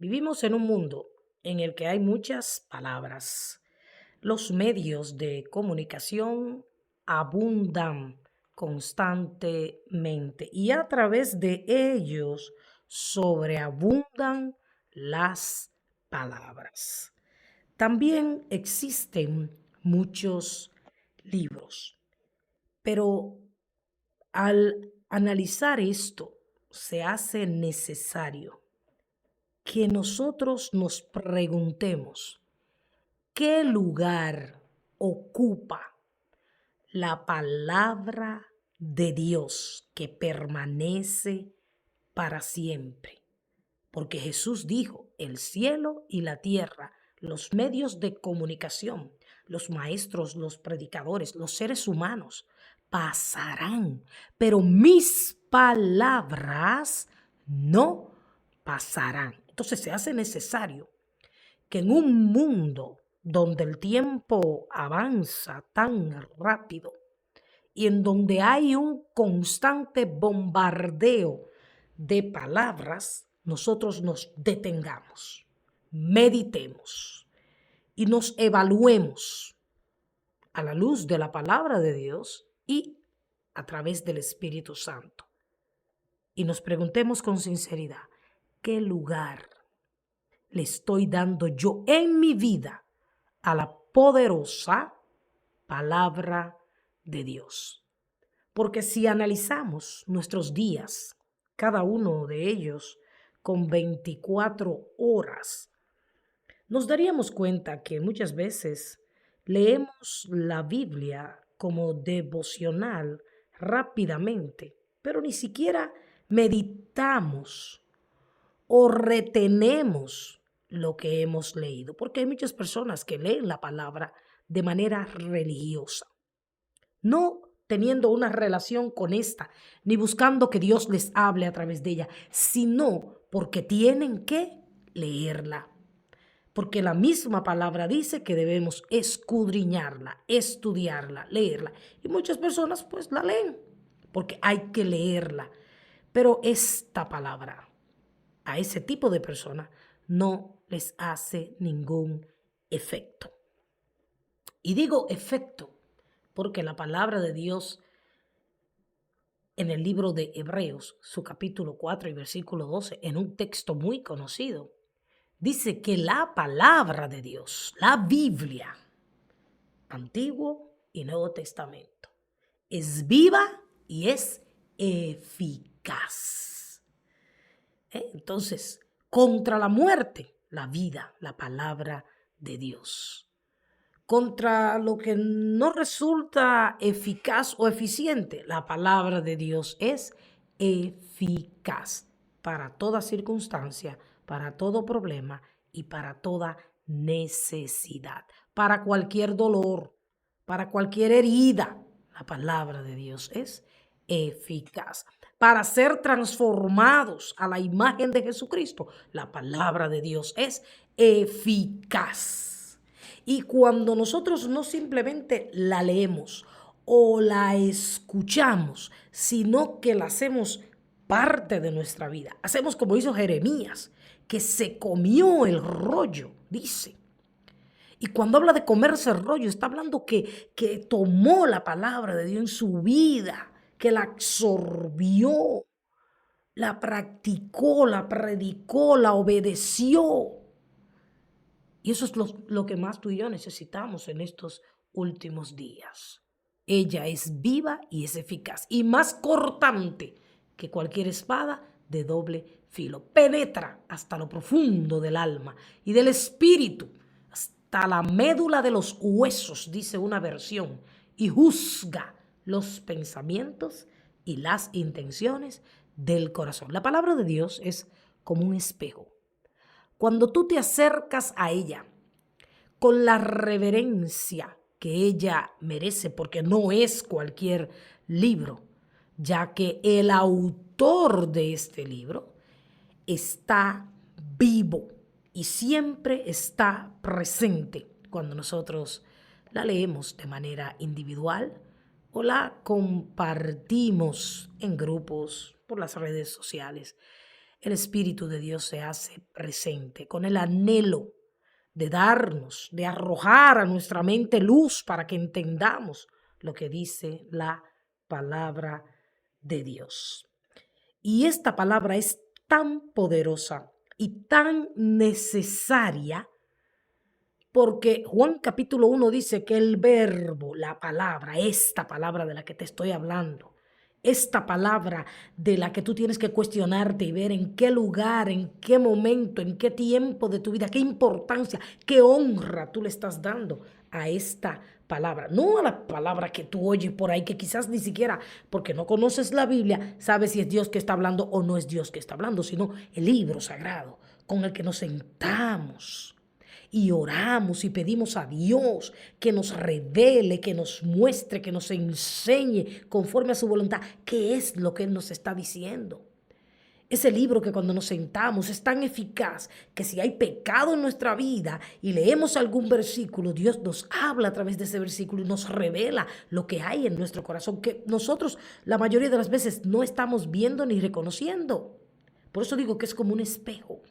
Vivimos en un mundo en el que hay muchas palabras. Los medios de comunicación abundan constantemente y a través de ellos sobreabundan las palabras. También existen muchos libros, pero al analizar esto se hace necesario que nosotros nos preguntemos qué lugar ocupa la palabra de Dios que permanece para siempre. Porque Jesús dijo, el cielo y la tierra, los medios de comunicación, los maestros, los predicadores, los seres humanos, pasarán, pero mis palabras no pasarán. Entonces se hace necesario que en un mundo donde el tiempo avanza tan rápido y en donde hay un constante bombardeo de palabras, nosotros nos detengamos, meditemos y nos evaluemos a la luz de la palabra de Dios y a través del Espíritu Santo. Y nos preguntemos con sinceridad, ¿qué lugar le estoy dando yo en mi vida a la poderosa palabra de Dios? Porque si analizamos nuestros días, cada uno de ellos con 24 horas, nos daríamos cuenta que muchas veces leemos la Biblia como devocional rápidamente, pero ni siquiera meditamos o retenemos lo que hemos leído, porque hay muchas personas que leen la palabra de manera religiosa, no teniendo una relación con esta, ni buscando que Dios les hable a través de ella, sino porque tienen que leerla. Porque la misma palabra dice que debemos escudriñarla, estudiarla, leerla. Y muchas personas pues la leen, porque hay que leerla. Pero esta palabra a ese tipo de personas no les hace ningún efecto. Y digo efecto porque la palabra de Dios en el libro de Hebreos, su capítulo 4 y versículo 12, en un texto muy conocido, dice que la palabra de Dios, la Biblia, Antiguo y Nuevo Testamento, es viva y es eficaz. Entonces, contra la muerte, la vida, la palabra de Dios. Contra lo que no resulta eficaz o eficiente, la palabra de Dios es eficaz para toda circunstancia, para todo problema y para toda necesidad, para cualquier dolor, para cualquier herida. La palabra de Dios es eficaz. Para ser transformados a la imagen de Jesucristo, la palabra de Dios es eficaz. Y cuando nosotros no simplemente la leemos o la escuchamos, sino que la hacemos parte de nuestra vida, hacemos como hizo Jeremías, que se comió el rollo, dice. Y cuando habla de comerse el rollo, está hablando que tomó la palabra de Dios en su vida, que la absorbió, la practicó, la predicó, la obedeció. Y eso es lo que más tú y yo necesitamos en estos últimos días. Ella es viva y es eficaz y más cortante que cualquier espada de doble filo. Penetra hasta lo profundo del alma y del espíritu, hasta la médula de los huesos, dice una versión, y juzga los pensamientos y las intenciones del corazón. La palabra de Dios es como un espejo. Cuando tú te acercas a ella con la reverencia que ella merece, porque no es cualquier libro, ya que el autor de este libro está vivo y siempre está presente cuando nosotros la leemos de manera individual o la compartimos en grupos por las redes sociales. el Espíritu de Dios se hace presente con el anhelo de darnos, de arrojar a nuestra mente luz para que entendamos lo que dice la palabra de Dios. Y esta palabra es tan poderosa y tan necesaria porque Juan capítulo 1 dice que el verbo, la palabra, esta palabra de la que te estoy hablando, esta palabra de la que tú tienes que cuestionarte y ver en qué lugar, en qué momento, en qué tiempo de tu vida, qué importancia, qué honra tú le estás dando a esta palabra. No a la palabra que tú oyes por ahí, que quizás ni siquiera, porque no conoces la Biblia, sabes si es Dios que está hablando o no es Dios que está hablando, sino el libro sagrado con el que nos sentamos y oramos y pedimos a Dios que nos revele, que nos muestre, que nos enseñe conforme a su voluntad qué es lo que Él nos está diciendo. Ese libro que cuando nos sentamos es tan eficaz que si hay pecado en nuestra vida y leemos algún versículo, Dios nos habla a través de ese versículo y nos revela lo que hay en nuestro corazón, que nosotros la mayoría de las veces no estamos viendo ni reconociendo. Por eso digo que es como un espejo.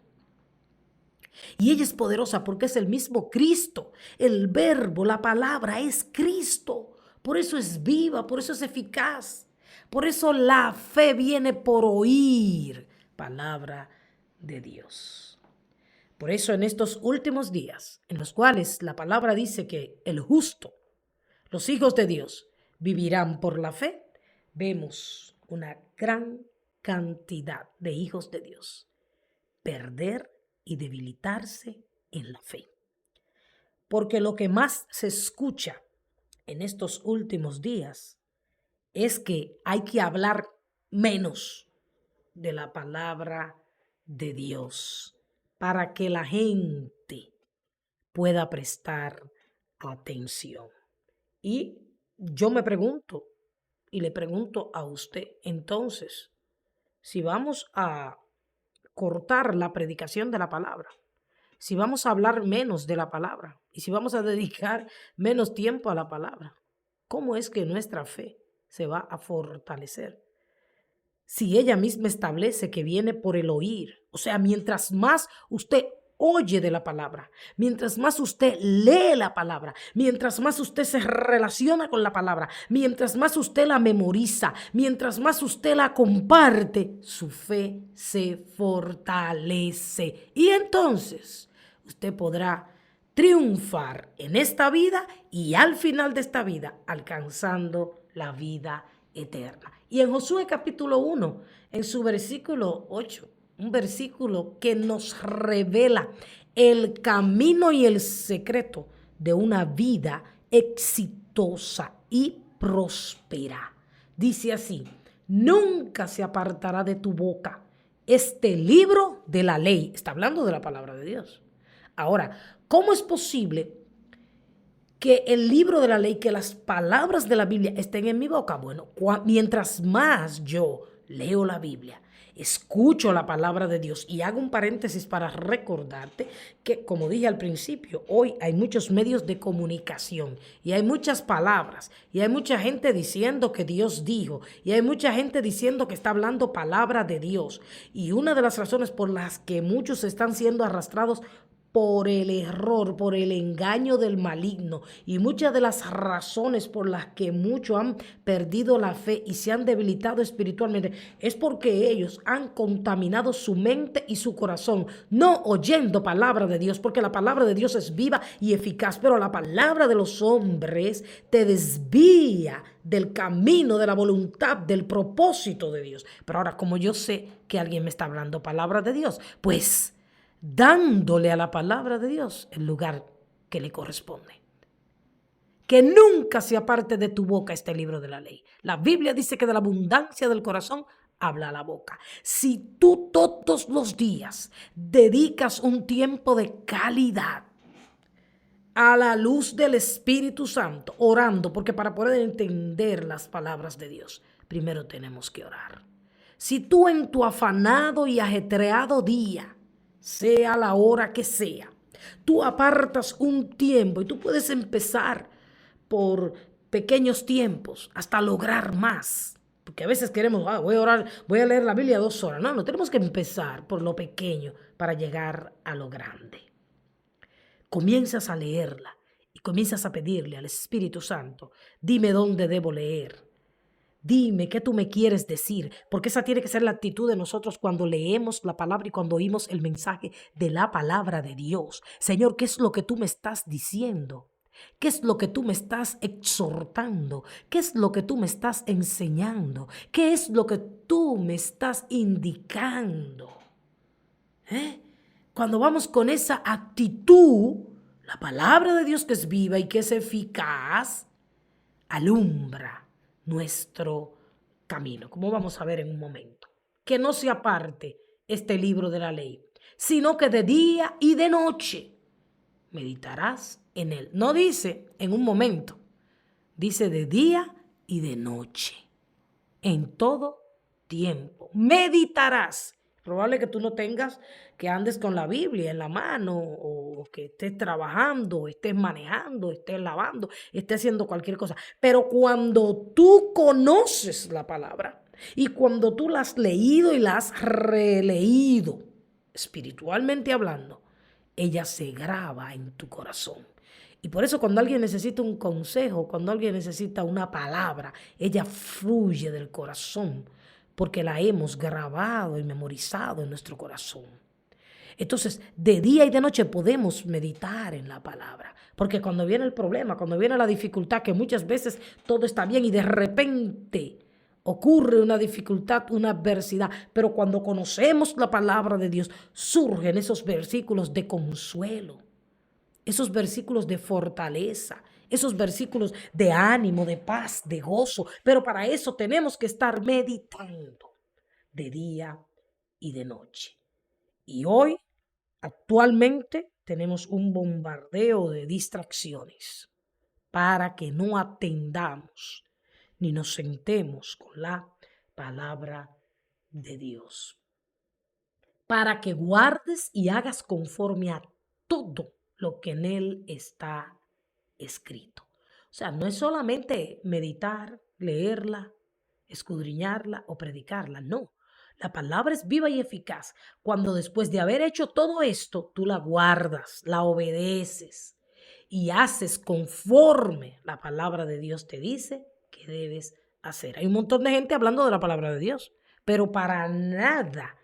Y ella es poderosa porque es el mismo Cristo. El verbo, la palabra es Cristo. Por eso es viva, por eso es eficaz. Por eso la fe viene por oír palabra de Dios. Por eso en estos últimos días, en los cuales la palabra dice que el justo, los hijos de Dios, vivirán por la fe, vemos una gran cantidad de hijos de Dios perder y debilitarse en la fe. Porque lo que más se escucha en estos últimos días es que hay que hablar menos de la palabra de Dios para que la gente pueda prestar atención. Y yo me pregunto, y le pregunto a usted, entonces, si vamos a cortar la predicación de la palabra, si vamos a hablar menos de la palabra y si vamos a dedicar menos tiempo a la palabra, ¿cómo es que nuestra fe se va a fortalecer? Si ella misma establece que viene por el oír, o sea, mientras más usted oye de la palabra, mientras más usted lee la palabra, mientras más usted se relaciona con la palabra, mientras más usted la memoriza, mientras más usted la comparte, su fe se fortalece. Y entonces usted podrá triunfar en esta vida y al final de esta vida alcanzando la vida eterna. Y en Josué capítulo 1, en su versículo 8, un versículo que nos revela el camino y el secreto de una vida exitosa y próspera. Dice así: nunca se apartará de tu boca este libro de la ley. Está hablando de la palabra de Dios. Ahora, ¿cómo es posible que el libro de la ley, que las palabras de la Biblia estén en mi boca? Bueno, mientras más yo leo la Biblia, escucho la palabra de Dios, y hago un paréntesis para recordarte que, como dije al principio, hoy hay muchos medios de comunicación y hay muchas palabras y hay mucha gente diciendo que Dios dijo y hay mucha gente diciendo que está hablando palabra de Dios. Y una de las razones por las que muchos están siendo arrastrados por el error, por el engaño del maligno, y muchas de las razones por las que muchos han perdido la fe y se han debilitado espiritualmente es porque ellos han contaminado su mente y su corazón, no oyendo palabra de Dios, porque la palabra de Dios es viva y eficaz, pero la palabra de los hombres te desvía del camino, de la voluntad, del propósito de Dios. Pero ahora, como yo sé que alguien me está hablando palabra de Dios, pues dándole a la palabra de Dios el lugar que le corresponde. Que nunca se aparte de tu boca este libro de la ley. La Biblia dice que de la abundancia del corazón habla la boca. Si tú todos los días dedicas un tiempo de calidad a la luz del Espíritu Santo, orando, porque para poder entender las palabras de Dios, primero tenemos que orar. Si tú en tu afanado y ajetreado día, sea la hora que sea, tú apartas un tiempo, y tú puedes empezar por pequeños tiempos hasta lograr más. Porque a veces queremos, voy a orar, voy a leer la Biblia 2 horas. No, no, tenemos que empezar por lo pequeño para llegar a lo grande. Comienzas a leerla y comienzas a pedirle al Espíritu Santo, dime dónde debo leer. Dime qué tú me quieres decir, porque esa tiene que ser la actitud de nosotros cuando leemos la palabra y cuando oímos el mensaje de la palabra de Dios. Señor, ¿qué es lo que tú me estás diciendo? ¿Qué es lo que tú me estás exhortando? ¿Qué es lo que tú me estás enseñando? ¿Qué es lo que tú me estás indicando? Cuando vamos con esa actitud, la palabra de Dios que es viva y que es eficaz, alumbra nuestro camino, como vamos a ver en un momento. Que no se aparte este libro de la ley, sino que de día y de noche meditarás en él. No dice en un momento, dice de día y de noche, en todo tiempo. Meditarás. Probable que tú no tengas, que andes con la Biblia en la mano, o que estés trabajando, estés manejando, estés lavando, estés haciendo cualquier cosa. Pero cuando tú conoces la palabra y cuando tú la has leído y la has releído, espiritualmente hablando, ella se graba en tu corazón. Y por eso cuando alguien necesita un consejo, cuando alguien necesita una palabra, ella fluye del corazón, porque la hemos grabado y memorizado en nuestro corazón. Entonces, de día y de noche podemos meditar en la palabra, porque cuando viene el problema, cuando viene la dificultad, que muchas veces todo está bien y de repente ocurre una dificultad, una adversidad, pero cuando conocemos la palabra de Dios, surgen esos versículos de consuelo, esos versículos de fortaleza, esos versículos de ánimo, de paz, de gozo. Pero para eso tenemos que estar meditando de día y de noche. Y hoy, actualmente, tenemos un bombardeo de distracciones para que no atendamos ni nos sentemos con la palabra de Dios. Para que guardes y hagas conforme a todo lo que en él está escrito. O sea, no es solamente meditar, leerla, escudriñarla o predicarla, no. La palabra es viva y eficaz cuando después de haber hecho todo esto, tú la guardas, la obedeces y haces conforme la palabra de Dios te dice que debes hacer. Hay un montón de gente hablando de la palabra de Dios, pero para nada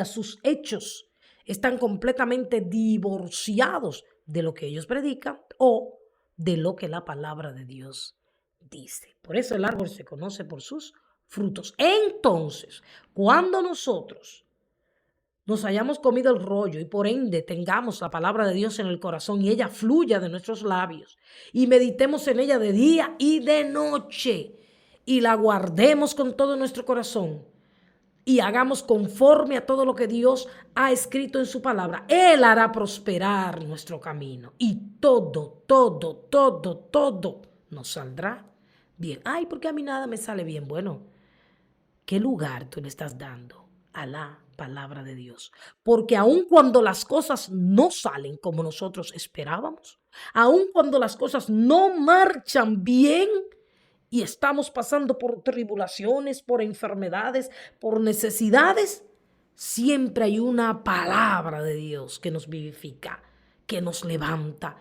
sus hechos están completamente divorciados de lo que ellos predican o de lo que la palabra de Dios dice. Por eso el árbol se conoce por sus frutos. Entonces, cuando nosotros nos hayamos comido el rollo y por ende tengamos la palabra de Dios en el corazón y ella fluya de nuestros labios y meditemos en ella de día y de noche y la guardemos con todo nuestro corazón, y hagamos conforme a todo lo que Dios ha escrito en su palabra, Él hará prosperar nuestro camino y todo nos saldrá bien. Ay, porque a mí nada me sale bien. Bueno, ¿qué lugar tú le estás dando a la palabra de Dios? Porque aun cuando las cosas no salen como nosotros esperábamos, aun cuando las cosas no marchan bien, y estamos pasando por tribulaciones, por enfermedades, por necesidades, siempre hay una palabra de Dios que nos vivifica, que nos levanta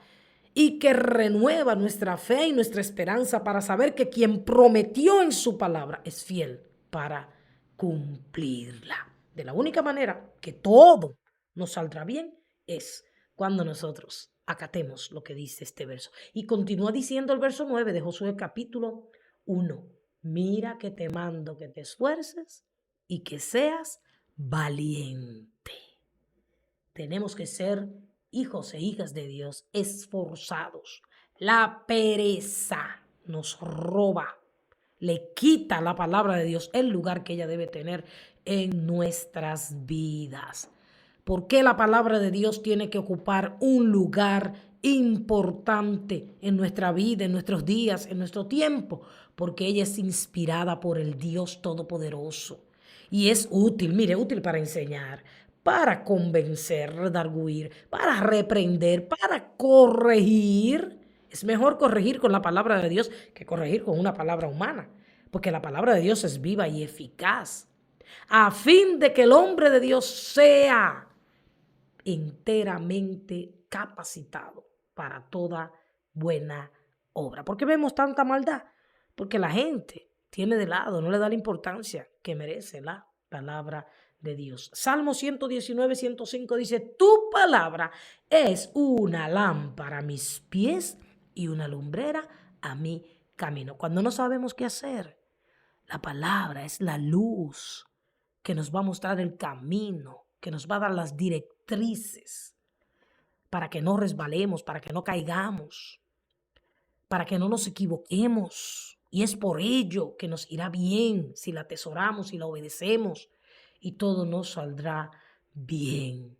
y que renueva nuestra fe y nuestra esperanza para saber que quien prometió en su palabra es fiel para cumplirla. De la única manera que todo nos saldrá bien es cuando nosotros acatemos lo que dice este verso. Y continúa diciendo el verso 9 de Josué capítulo 1. Mira que te mando que te esfuerces y que seas valiente. Tenemos que ser hijos e hijas de Dios esforzados. La pereza nos roba, le quita la palabra de Dios el lugar que ella debe tener en nuestras vidas. ¿Por qué la palabra de Dios tiene que ocupar un lugar importante en nuestra vida, en nuestros días, en nuestro tiempo? Porque ella es inspirada por el Dios Todopoderoso y es útil, mire, útil para enseñar, para convencer, redarguir, para reprender, para corregir. Es mejor corregir con la palabra de Dios que corregir con una palabra humana. porque la palabra de Dios es viva y eficaz, a fin de que el hombre de Dios sea enteramente capacitado para toda buena obra. ¿Por qué vemos tanta maldad? Porque la gente tiene de lado, no le da la importancia que merece la palabra de Dios. Salmo 119, 105 dice: tu palabra es una lámpara a mis pies y una lumbrera a mi camino. Cuando no sabemos qué hacer, la palabra es la luz que nos va a mostrar el camino, que nos va a dar las directrices para que no resbalemos, para que no caigamos, para que no nos equivoquemos. Y es por ello que nos irá bien si la atesoramos y la obedecemos, y todo nos saldrá bien.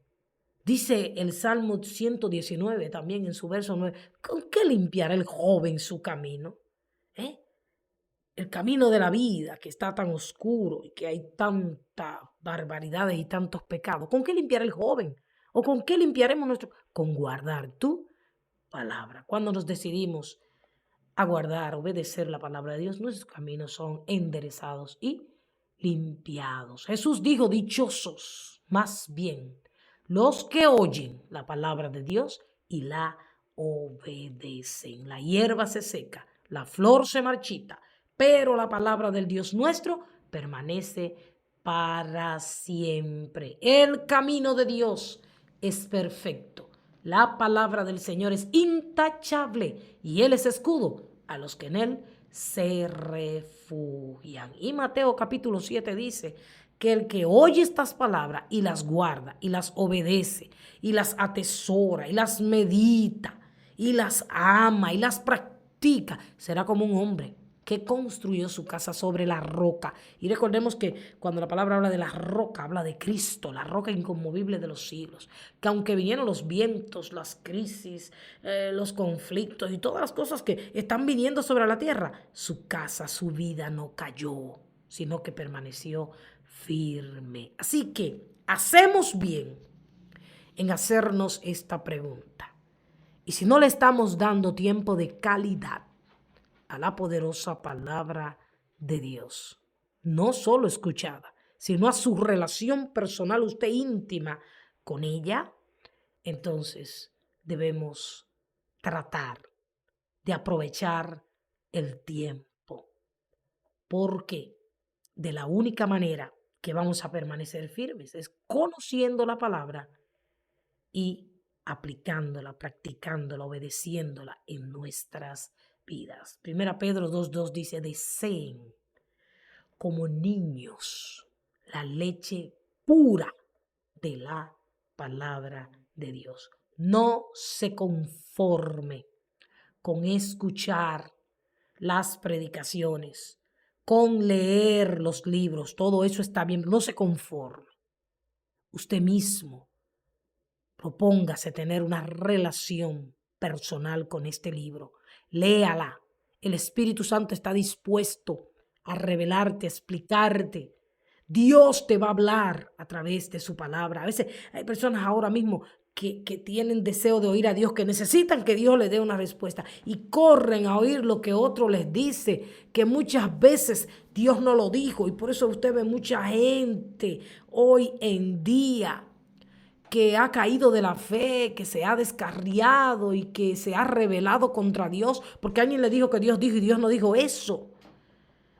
Dice el Salmo 119 también en su verso 9, ¿con qué limpiará el joven su camino? El camino de la vida que está tan oscuro y que hay tantas barbaridades y tantos pecados. ¿Con qué limpiará el joven? ¿O con qué limpiaremos nuestro? Con guardar tu palabra. Cuando nos decidimos a guardar, obedecer la palabra de Dios, nuestros caminos son enderezados y limpiados. Jesús dijo: dichosos, más bien, los que oyen la palabra de Dios y la obedecen. La hierba se seca, la flor se marchita, pero la palabra del Dios nuestro permanece para siempre. El camino de Dios es perfecto. La palabra del Señor es intachable y Él es escudo a los que en Él se refugian. Y Mateo capítulo 7 dice que el que oye estas palabras y las guarda y las obedece y las atesora y las medita y las ama y las practica, será como un hombre que construyó su casa sobre la roca. Y recordemos que cuando la palabra habla de la roca, habla de Cristo, la roca inconmovible de los siglos. Que aunque vinieron los vientos, las crisis, los conflictos y todas las cosas que están viniendo sobre la tierra, su casa, su vida no cayó, sino que permaneció firme. Así que hacemos bien en hacernos esta pregunta. Y si no le estamos dando tiempo de calidad a la poderosa palabra de Dios, no solo escuchada, sino a su relación personal, usted íntima con ella, entonces debemos tratar de aprovechar el tiempo, porque de la única manera que vamos a permanecer firmes es conociendo la palabra y aplicándola, practicándola, obedeciéndola en nuestras vidas. Primera Pedro 2:2 dice: deseen como niños la leche pura de la palabra de Dios. No se conforme con escuchar las predicaciones, con leer los libros, todo eso está bien, no se conforme. Usted mismo propóngase tener una relación personal con este libro. Léala. El Espíritu Santo está dispuesto a revelarte, a explicarte. Dios te va a hablar a través de su palabra. A veces hay personas ahora mismo que tienen deseo de oír a Dios, que necesitan que Dios les dé una respuesta y corren a oír lo que otro les dice, que muchas veces Dios no lo dijo. Y por eso usted ve mucha gente hoy en día que ha caído de la fe, que se ha descarriado y que se ha rebelado contra Dios, porque alguien le dijo que Dios dijo y Dios no dijo eso.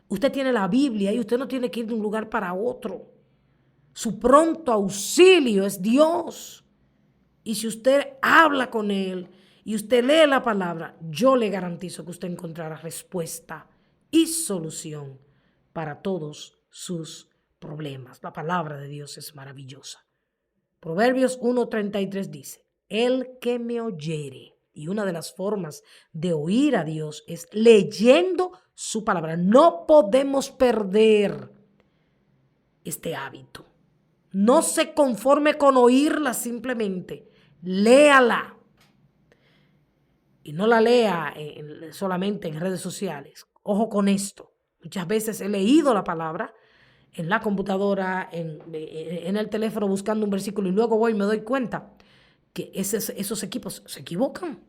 Usted tiene la Biblia y usted no tiene que ir de un lugar para otro. Su pronto auxilio es Dios. Y si usted habla con Él y usted lee la palabra, yo le garantizo que usted encontrará respuesta y solución para todos sus problemas. La palabra de Dios es maravillosa. Proverbios 1:33 dice: el que me oyere, y una de las formas de oír a Dios es leyendo su palabra. No podemos perder este hábito. No se conforme con oírla simplemente, léala. Y no la lea solamente en redes sociales. Ojo con esto. Muchas veces he leído la palabra en la computadora, en el teléfono buscando un versículo y luego voy y me doy cuenta que esos equipos se equivocan.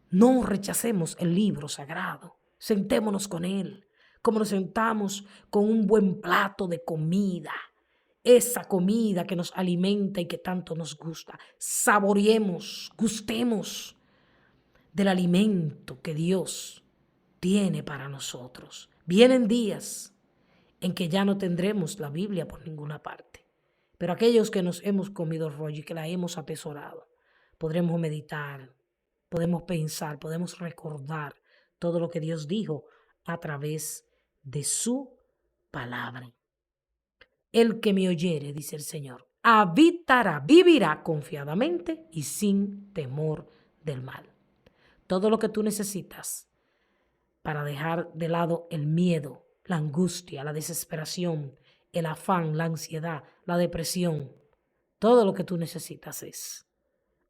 No rechacemos el libro sagrado, sentémonos con él, como nos sentamos con un buen plato de comida, esa comida que nos alimenta y que tanto nos gusta. Saboreemos, gustemos del alimento que Dios tiene para nosotros. Vienen días en que ya no tendremos la Biblia por ninguna parte, pero aquellos que nos hemos comido el rollo y que la hemos atesorado, podremos meditar, podemos pensar, podemos recordar todo lo que Dios dijo a través de su palabra. El que me oyere, dice el Señor, habitará, vivirá confiadamente y sin temor del mal. Todo lo que tú necesitas para dejar de lado el miedo, la angustia, la desesperación, el afán, la ansiedad, la depresión, todo lo que tú necesitas es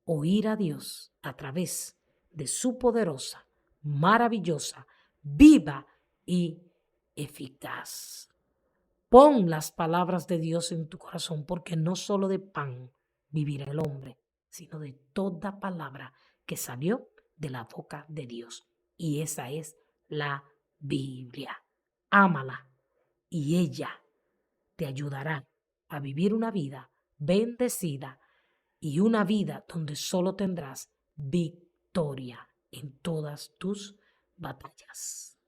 oír a Dios a través de su poderosa, maravillosa, viva y eficaz. Pon las palabras de Dios en tu corazón, porque no solo de pan vivirá el hombre, sino de toda palabra que salió de la boca de Dios. Y esa es la Biblia. Ámala y ella te ayudará a vivir una vida bendecida y una vida donde solo tendrás victoria en todas tus batallas.